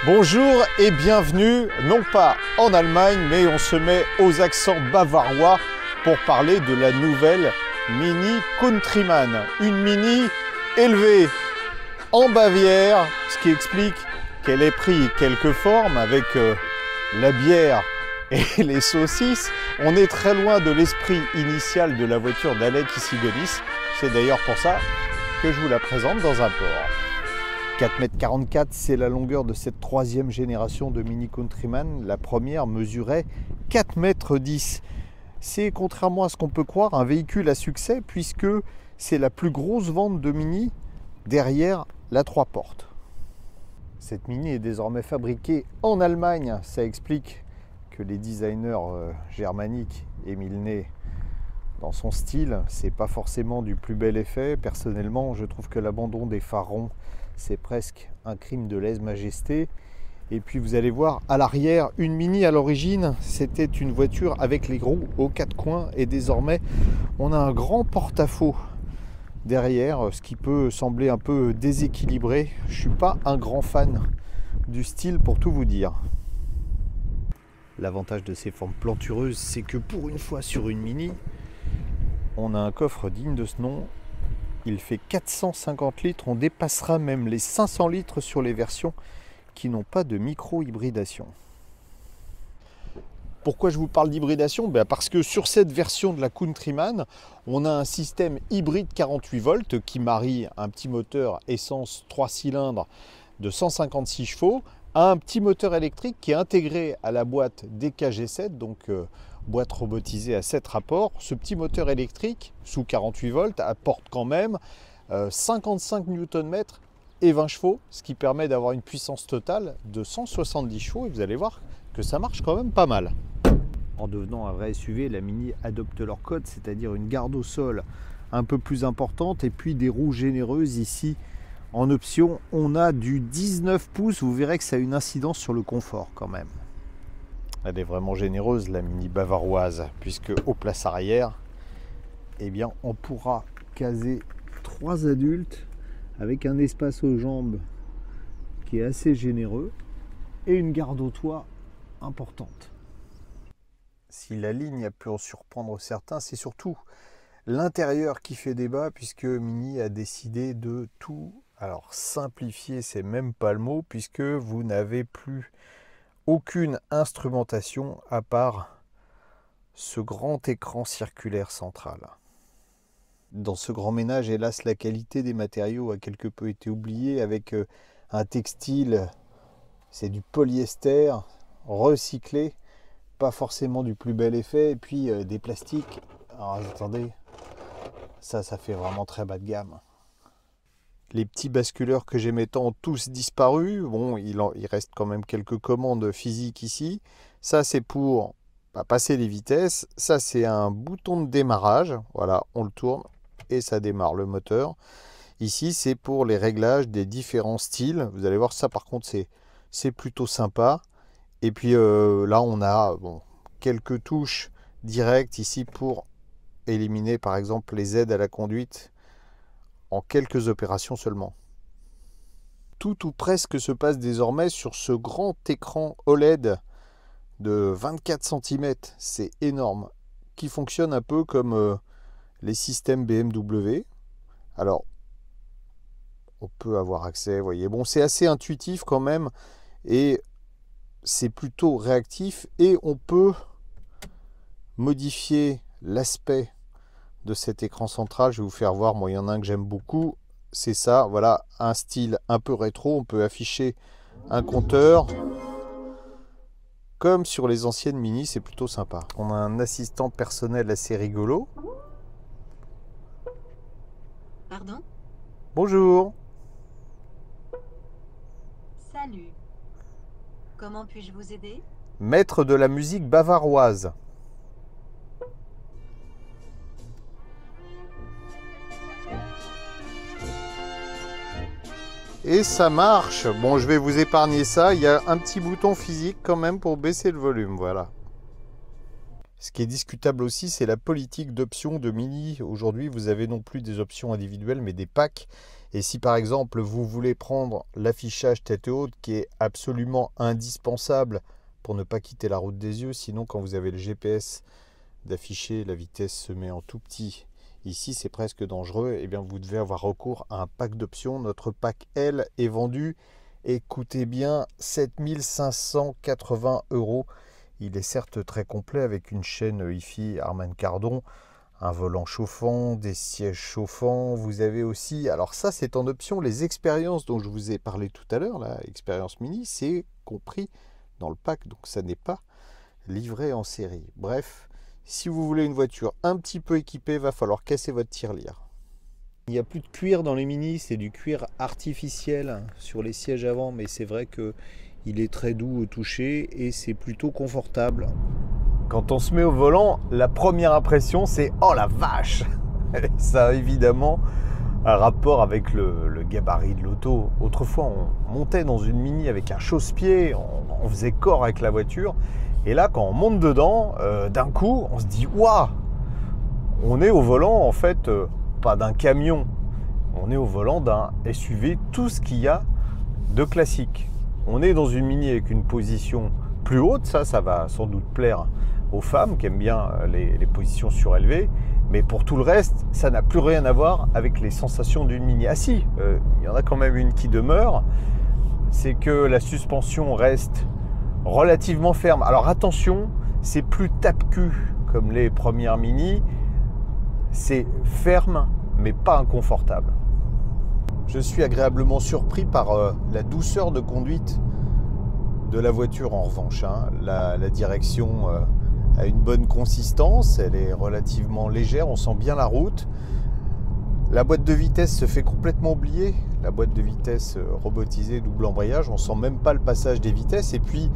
Bonjour et bienvenue, non pas en Allemagne, mais on se met aux accents bavarois pour parler de la nouvelle Mini Countryman. Une Mini élevée en Bavière, ce qui explique qu'elle ait pris quelques formes avec la bière et les saucisses. On est très loin de l'esprit initial de la voiture d'Alec Issigonis. C'est d'ailleurs pour ça que je vous la présente dans un port. 4,44 m, c'est la longueur de cette troisième génération de Mini Countryman. La première mesurait 4,10 m. C'est, contrairement à ce qu'on peut croire, un véhicule à succès puisque c'est la plus grosse vente de Mini derrière la 3 portes. Cette Mini est désormais fabriquée en Allemagne. Ça explique que les designers germaniques aient mis le nez dans son style. C'est pas forcément du plus bel effet. Personnellement, je trouve que l'abandon des phares ronds, c'est presque un crime de lèse-majesté. Et puis vous allez voir à l'arrière, une Mini à l'origine, c'était une voiture avec les roues aux 4 coins. Et désormais, on a un grand porte-à-faux derrière, ce qui peut sembler un peu déséquilibré. Je ne suis pas un grand fan du style pour tout vous dire. L'avantage de ces formes plantureuses, c'est que pour une fois sur une Mini, on a un coffre digne de ce nom. Il fait 450 litres, on dépassera même les 500 litres sur les versions qui n'ont pas de micro-hybridation. Pourquoi je vous parle d'hybridation? Parce que sur cette version de la Countryman, on a un système hybride 48 volts qui marie un petit moteur essence 3 cylindres de 156 chevaux à un petit moteur électrique qui est intégré à la boîte DKG7, donc boîte robotisée à 7 rapports. Ce petit moteur électrique sous 48 volts apporte quand même 55 Nm et 20 chevaux, ce qui permet d'avoir une puissance totale de 170 chevaux. Et vous allez voir que ça marche quand même pas mal. En devenant un vrai SUV, la Mini adopte leur code, c'est-à-dire une garde au sol un peu plus importante et puis des roues généreuses. Ici, en option, on a du 19 pouces. Vous verrez que ça a une incidence sur le confort quand même. Elle est vraiment généreuse, la Mini bavaroise, puisque aux places arrière, eh bien, on pourra caser 3 adultes avec un espace aux jambes qui est assez généreux et une garde au toit importante. Si la ligne a pu en surprendre certains, c'est surtout l'intérieur qui fait débat, puisque Mini a décidé de tout, alors simplifier, c'est même pas le mot, puisque vous n'avez plus aucune instrumentation à part ce grand écran circulaire central. Dans ce grand ménage, hélas, la qualité des matériaux a quelque peu été oubliée, avec un textile, c'est du polyester recyclé, pas forcément du plus bel effet, et puis des plastiques. Alors attendez, ça fait vraiment très bas de gamme. Les petits basculeurs que j'aimais tant ont tous disparu. Bon, il reste quand même quelques commandes physiques ici. Ça, c'est pour passer les vitesses. Ça, c'est un bouton de démarrage. Voilà, on le tourne et ça démarre le moteur. Ici, c'est pour les réglages des différents styles. Vous allez voir, ça par contre, c'est plutôt sympa. Et puis là, on a quelques touches directes ici pour éliminer, par exemple, les aides à la conduite en quelques opérations seulement. Tout ou presque se passe désormais sur ce grand écran OLED de 24 cm, c'est énorme, qui fonctionne un peu comme les systèmes BMW. Alors, on peut avoir accès, vous voyez, bon, c'est assez intuitif quand même, et c'est plutôt réactif, et on peut modifier l'aspect de cet écran central. Je vais vous faire voir, moi il y en a un que j'aime beaucoup, c'est ça, voilà, un style un peu rétro. On peut afficher un compteur comme sur les anciennes Mini, c'est plutôt sympa. On a un assistant personnel assez rigolo. Pardon? Bonjour. Salut. Comment puis-je vous aider? Maître de la musique bavaroise. Et ça marche. Bon, je vais vous épargner ça. Il y a un petit bouton physique quand même pour baisser le volume, voilà. Ce qui est discutable aussi, c'est la politique d'options de Mini. Aujourd'hui, vous avez non plus des options individuelles, mais des packs. Et si par exemple vous voulez prendre l'affichage tête haute qui est absolument indispensable pour ne pas quitter la route des yeux, sinon quand vous avez le GPS d'afficher, la vitesse se met en tout petit. Ici c'est presque dangereux, et bien vous devez avoir recours à un pack d'options. Notre pack L est vendu, écoutez bien, 7580 €. Il est certes très complet avec une chaîne hi-fi Harman Kardon, un volant chauffant, des sièges chauffants. Vous avez aussi, alors ça c'est en option, les expériences dont je vous ai parlé tout à l'heure, la expérience mini, c'est compris dans le pack, donc ça n'est pas livré en série. Bref, si vous voulez une voiture un petit peu équipée, va falloir casser votre tirelire. Il n'y a plus de cuir dans les Mini, c'est du cuir artificiel sur les sièges avant, mais c'est vrai que il est très doux au toucher et c'est plutôt confortable. Quand on se met au volant, la première impression c'est « Oh la vache !» Ça a évidemment un rapport avec le gabarit de l'auto. Autrefois, on montait dans une Mini avec un chausse-pied, on faisait corps avec la voiture. Et là, quand on monte dedans, d'un coup, on se dit « Waouh !» On est au volant, en fait, pas d'un camion. On est au volant d'un SUV, tout ce qu'il y a de classique. On est dans une Mini avec une position plus haute, ça va sans doute plaire aux femmes qui aiment bien les positions surélevées, mais pour tout le reste, ça n'a plus rien à voir avec les sensations d'une Mini. Ah si, il y en a quand même une qui demeure, c'est que la suspension reste relativement ferme. Alors attention, c'est plus tape-cul comme les premières Mini, c'est ferme mais pas inconfortable. Je suis agréablement surpris par la douceur de conduite de la voiture en revanche. La direction a une bonne consistance, elle est relativement légère, on sent bien la route. La boîte de vitesse se fait complètement oublier, la boîte de vitesse robotisée double embrayage, on sent même pas le passage des vitesses. Et puis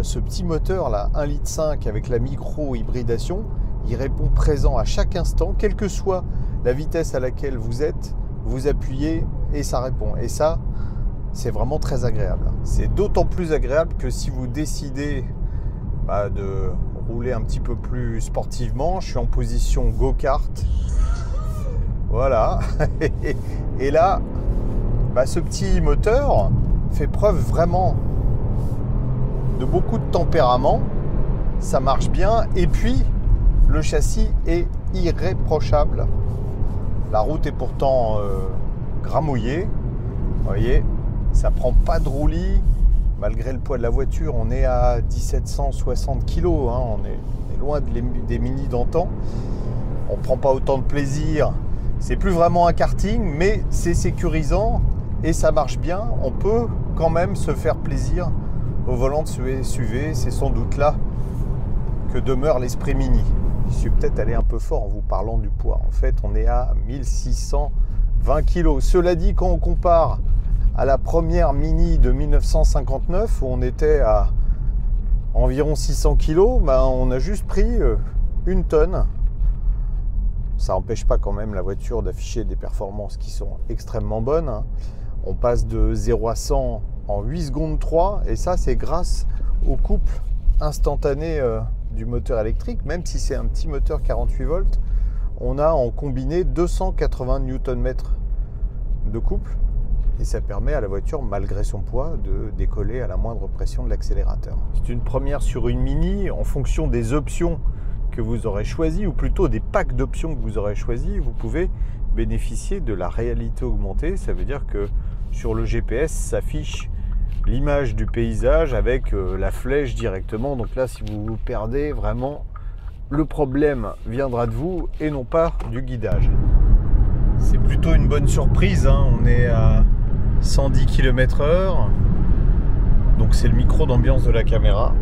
ce petit moteur là, 1,5 litre avec la micro-hybridation, il répond présent à chaque instant, quelle que soit la vitesse à laquelle vous êtes, vous appuyez et ça répond. Et ça, c'est vraiment très agréable. C'est d'autant plus agréable que si vous décidez de rouler un petit peu plus sportivement, je suis en position go-kart. Voilà. Et là, ce petit moteur fait preuve vraiment de beaucoup de tempérament. Ça marche bien. Et puis, le châssis est irréprochable. La route est pourtant gramouillée. Vous voyez, ça prend pas de roulis. Malgré le poids de la voiture, on est à 1760 kg. On est loin des Mini d'antan. On prend pas autant de plaisir. C'est plus vraiment un karting, mais c'est sécurisant et ça marche bien. On peut quand même se faire plaisir au volant de ce SUV. C'est sans doute là que demeure l'esprit Mini. Je suis peut-être allé un peu fort en vous parlant du poids. En fait, on est à 1620 kg. Cela dit, quand on compare à la première Mini de 1959, où on était à environ 600 kg, on a juste pris 1 tonne. Ça n'empêche pas quand même la voiture d'afficher des performances qui sont extrêmement bonnes. On passe de 0 à 100 en 8 secondes 3, et ça c'est grâce au couple instantané du moteur électrique. Même si c'est un petit moteur 48 volts, on a en combiné 280 Nm de couple, et ça permet à la voiture, malgré son poids, de décoller à la moindre pression de l'accélérateur. C'est une première sur une Mini. En fonction des options que vous aurez choisies, ou plutôt des packs d'options que vous aurez choisis, vous pouvez bénéficier de la réalité augmentée. Ça veut dire que sur le GPS s'affiche l'image du paysage avec la flèche directement. Donc là, si vous vous perdez, vraiment, le problème viendra de vous et non pas du guidage. C'est plutôt une bonne surprise. On est à 110 km/h. Donc c'est le micro d'ambiance de la caméra.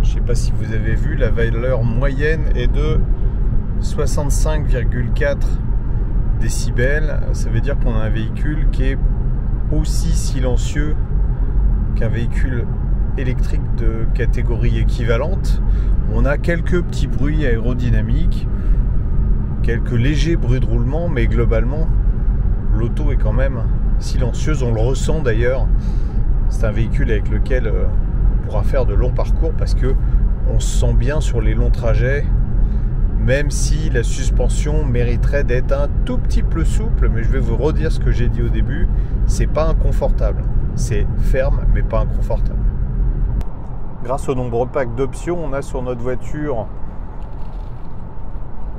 Je ne sais pas si vous avez vu, la valeur moyenne est de 65,4 décibels. Ça veut dire qu'on a un véhicule qui est aussi silencieux qu'un véhicule électrique de catégorie équivalente. On a quelques petits bruits aérodynamiques, quelques légers bruits de roulement, mais globalement, l'auto est quand même silencieuse. On le ressent d'ailleurs. C'est un véhicule avec lequel on pourra faire de longs parcours parce que on se sent bien sur les longs trajets, même si la suspension mériterait d'être un tout petit peu souple, mais je vais vous redire ce que j'ai dit au début, c'est pas inconfortable, c'est ferme mais pas inconfortable. Grâce aux nombreux packs d'options, on a sur notre voiture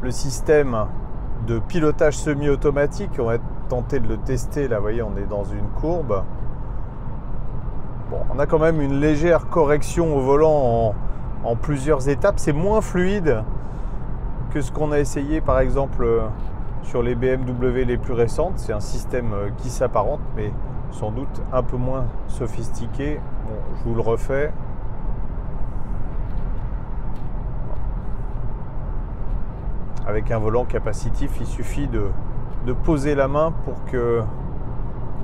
le système de pilotage semi-automatique. On va tenter de le tester, là vous voyez on est dans une courbe. Bon, on a quand même une légère correction au volant en plusieurs étapes, c'est moins fluide que ce qu'on a essayé par exemple sur les BMW les plus récentes. C'est un système qui s'apparente mais sans doute un peu moins sophistiqué. Bon, je vous le refais. Avec un volant capacitif, il suffit de poser la main pour que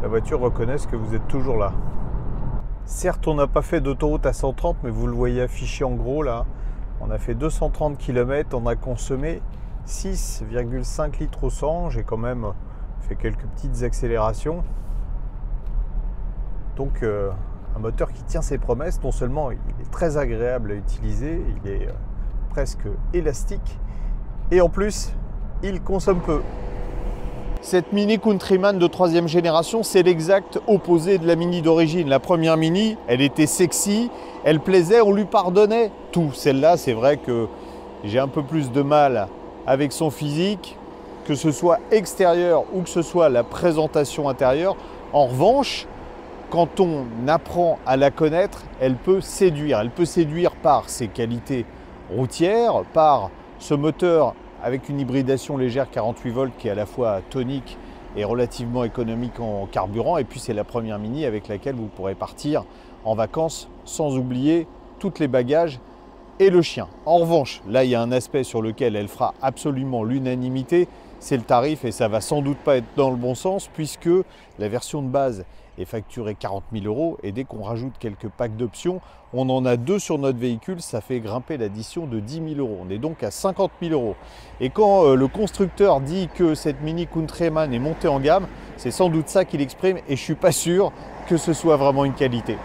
la voiture reconnaisse que vous êtes toujours là. Certes, on n'a pas fait d'autoroute à 130, mais vous le voyez affiché en gros là. On a fait 230 km, on a consommé 6,5 litres au 100. J'ai quand même fait quelques petites accélérations. Donc un moteur qui tient ses promesses. Non seulement il est très agréable à utiliser, il est presque élastique, et en plus, il consomme peu. Cette Mini Countryman de 3e génération, c'est l'exact opposé de la Mini d'origine. La première Mini, elle était sexy, elle plaisait, on lui pardonnait tout. Celle-là, c'est vrai que j'ai un peu plus de mal avec son physique, que ce soit extérieur ou que ce soit la présentation intérieure. En revanche, quand on apprend à la connaître, elle peut séduire. Elle peut séduire par ses qualités routières, par ce moteur avec une hybridation légère 48 volts qui est à la fois tonique et relativement économique en carburant. Et puis c'est la première Mini avec laquelle vous pourrez partir en vacances sans oublier tous les bagages et le chien. En revanche, là il y a un aspect sur lequel elle fera absolument l'unanimité, c'est le tarif, et ça va sans doute pas être dans le bon sens puisque la version de base est facturée 40 000 €, et dès qu'on rajoute quelques packs d'options, on en a 2 sur notre véhicule, ça fait grimper l'addition de 10 000 €. On est donc à 50 000 €. Et quand le constructeur dit que cette Mini Countryman est montée en gamme, c'est sans doute ça qu'il exprime, et je suis pas sûr que ce soit vraiment une qualité.